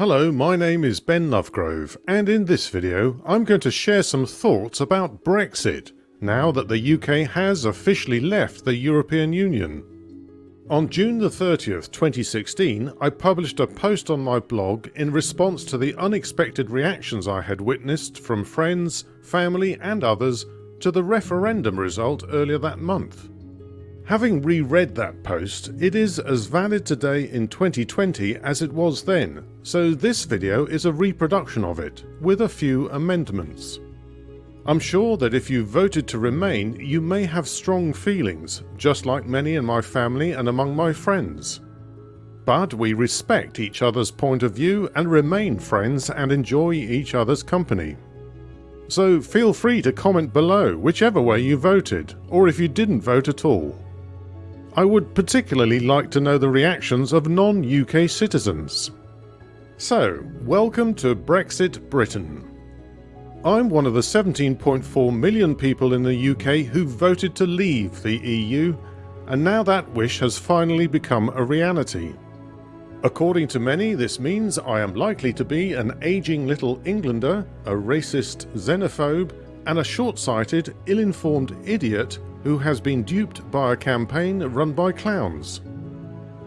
Hello, my name is Ben Lovegrove, and in this video I'm going to share some thoughts about Brexit, now that the UK has officially left the European Union. On June the 30th, 2016, I published a post on my blog in response to the unexpected reactions I had witnessed from friends, family and others to the referendum result earlier that month. Having reread that post, it is as valid today in 2020 as it was then, so this video is a reproduction of it, with a few amendments. I'm sure that if you voted to remain, you may have strong feelings, just like many in my family and among my friends. But we respect each other's point of view and remain friends and enjoy each other's company. So feel free to comment below whichever way you voted, or if you didn't vote at all. I would particularly like to know the reactions of non-UK citizens. So, welcome to Brexit Britain. I'm one of the 17.4 million people in the UK who voted to leave the EU, and now that wish has finally become a reality. According to many, this means I am likely to be an ageing little Englander, a racist xenophobe, and a short-sighted, ill-informed idiot who has been duped by a campaign run by clowns.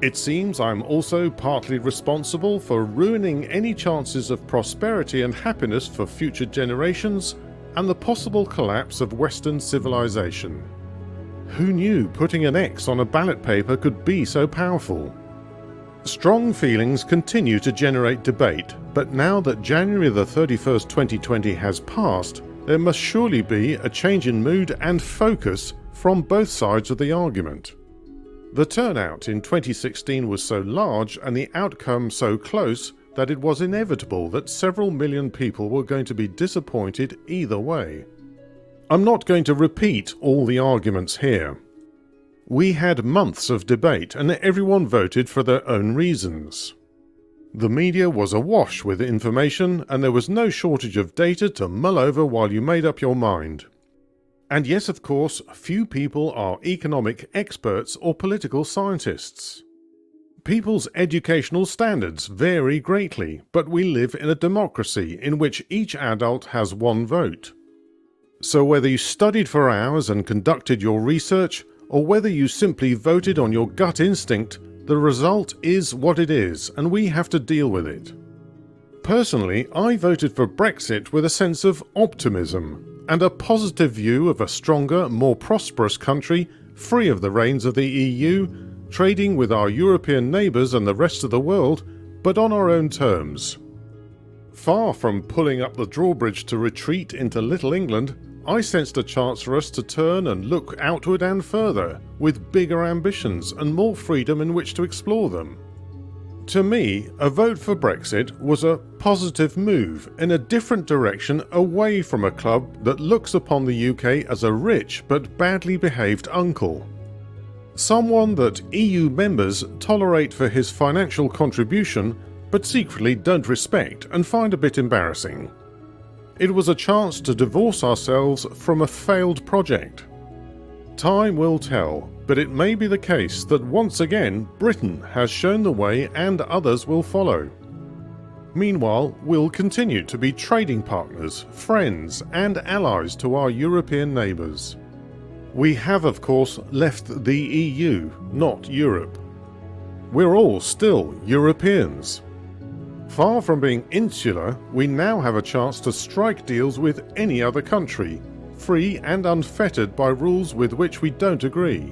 It seems I'm also partly responsible for ruining any chances of prosperity and happiness for future generations and the possible collapse of Western civilization. Who knew putting an X on a ballot paper could be so powerful? Strong feelings continue to generate debate, but now that January the 31st, 2020 has passed, there must surely be a change in mood and focus from both sides of the argument. The turnout in 2016 was so large and the outcome so close that it was inevitable that several million people were going to be disappointed either way. I'm not going to repeat all the arguments here. We had months of debate and everyone voted for their own reasons. The media was awash with information and there was no shortage of data to mull over while you made up your mind. And yes, of course, few people are economic experts or political scientists. People's educational standards vary greatly, but we live in a democracy in which each adult has one vote. So whether you studied for hours and conducted your research, or whether you simply voted on your gut instinct, the result is what it is, and we have to deal with it. Personally, I voted for Brexit with a sense of optimism and a positive view of a stronger, more prosperous country, free of the reins of the EU, trading with our European neighbours and the rest of the world, but on our own terms. Far from pulling up the drawbridge to retreat into Little England, I sensed a chance for us to turn and look outward and further, with bigger ambitions and more freedom in which to explore them. To me, a vote for Brexit was a positive move in a different direction away from a club that looks upon the UK as a rich but badly behaved uncle. Someone that EU members tolerate for his financial contribution but secretly don't respect and find a bit embarrassing. It was a chance to divorce ourselves from a failed project. Time will tell, but it may be the case that once again Britain has shown the way and others will follow. Meanwhile, we'll continue to be trading partners, friends and allies to our European neighbours. We have of course left the EU, not Europe. We're all still Europeans. Far from being insular, we now have a chance to strike deals with any other country, free and unfettered by rules with which we don't agree.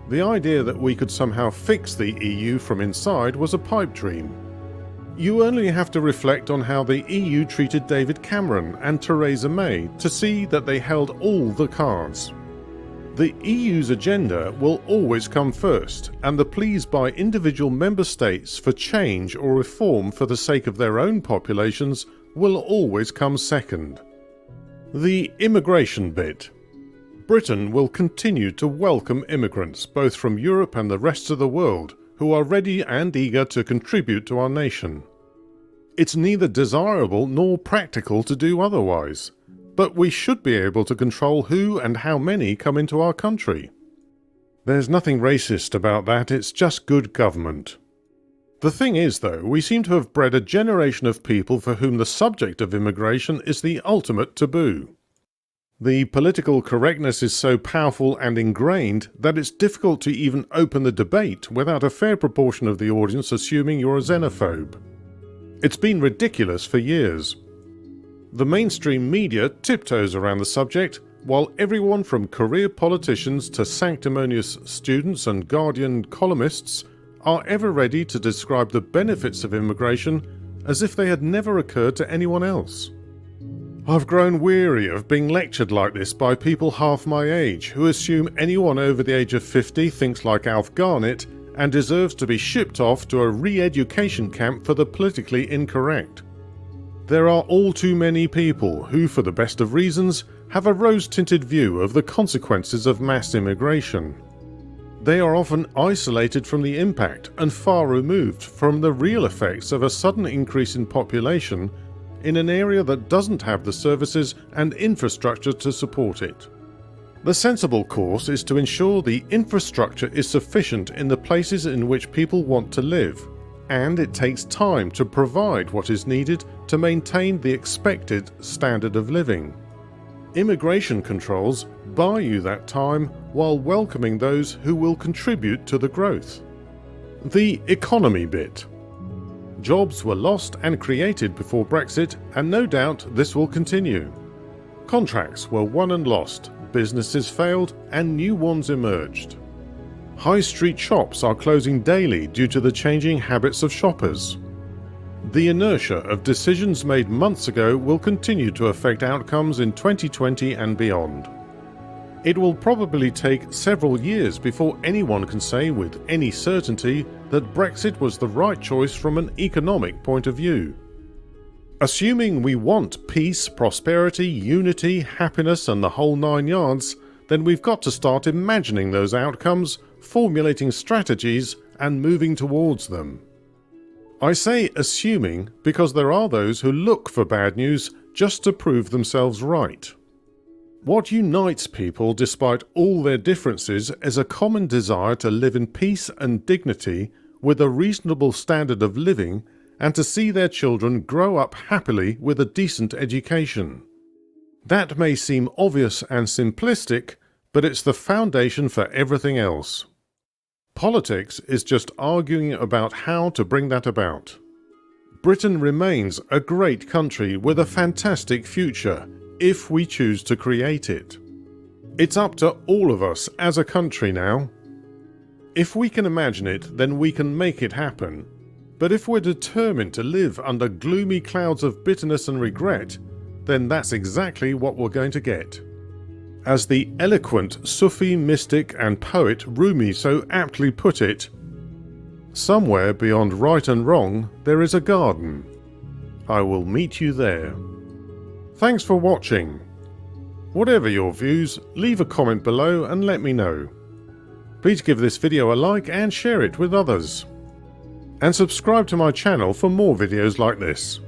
The idea that we could somehow fix the EU from inside was a pipe dream. You only have to reflect on how the EU treated David Cameron and Theresa May to see that they held all the cards. The EU's agenda will always come first, and the pleas by individual member states for change or reform for the sake of their own populations will always come second. The immigration bit. Britain will continue to welcome immigrants both from Europe and the rest of the world who are ready and eager to contribute to our nation. It's neither desirable nor practical to do otherwise, but we should be able to control who and how many come into our country. There's nothing racist about that, it's just good government. The thing is, though, we seem to have bred a generation of people for whom the subject of immigration is the ultimate taboo. The political correctness is so powerful and ingrained that it's difficult to even open the debate without a fair proportion of the audience assuming you're a xenophobe. It's been ridiculous for years. The mainstream media tiptoes around the subject, while everyone from career politicians to sanctimonious students and Guardian columnists are ever ready to describe the benefits of immigration as if they had never occurred to anyone else. I've grown weary of being lectured like this by people half my age who assume anyone over the age of 50 thinks like Alf Garnett and deserves to be shipped off to a re-education camp for the politically incorrect. There are all too many people who, for the best of reasons, have a rose-tinted view of the consequences of mass immigration. They are often isolated from the impact and far removed from the real effects of a sudden increase in population in an area that doesn't have the services and infrastructure to support it. The sensible course is to ensure the infrastructure is sufficient in the places in which people want to live, and it takes time to provide what is needed to maintain the expected standard of living. Immigration controls buy you that time while welcoming those who will contribute to the growth. The economy bit. Jobs were lost and created before Brexit, and no doubt this will continue. Contracts were won and lost, businesses failed, and new ones emerged. High street shops are closing daily due to the changing habits of shoppers. The inertia of decisions made months ago will continue to affect outcomes in 2020 and beyond. It will probably take several years before anyone can say with any certainty that Brexit was the right choice from an economic point of view. Assuming we want peace, prosperity, unity, happiness and the whole 9 yards, then we've got to start imagining those outcomes, formulating strategies and moving towards them. I say assuming because there are those who look for bad news just to prove themselves right. What unites people despite all their differences is a common desire to live in peace and dignity with a reasonable standard of living and to see their children grow up happily with a decent education. That may seem obvious and simplistic, but it's the foundation for everything else. Politics is just arguing about how to bring that about. Britain remains a great country with a fantastic future, if we choose to create it. It's up to all of us as a country now. If we can imagine it, then we can make it happen. But if we're determined to live under gloomy clouds of bitterness and regret, then that's exactly what we're going to get. As the eloquent Sufi mystic and poet Rumi so aptly put it, somewhere beyond right and wrong there is a garden. I will meet you there. Thanks for watching. Whatever your views, leave a comment below and let me know. Please give this video a like and share it with others. And subscribe to my channel for more videos like this.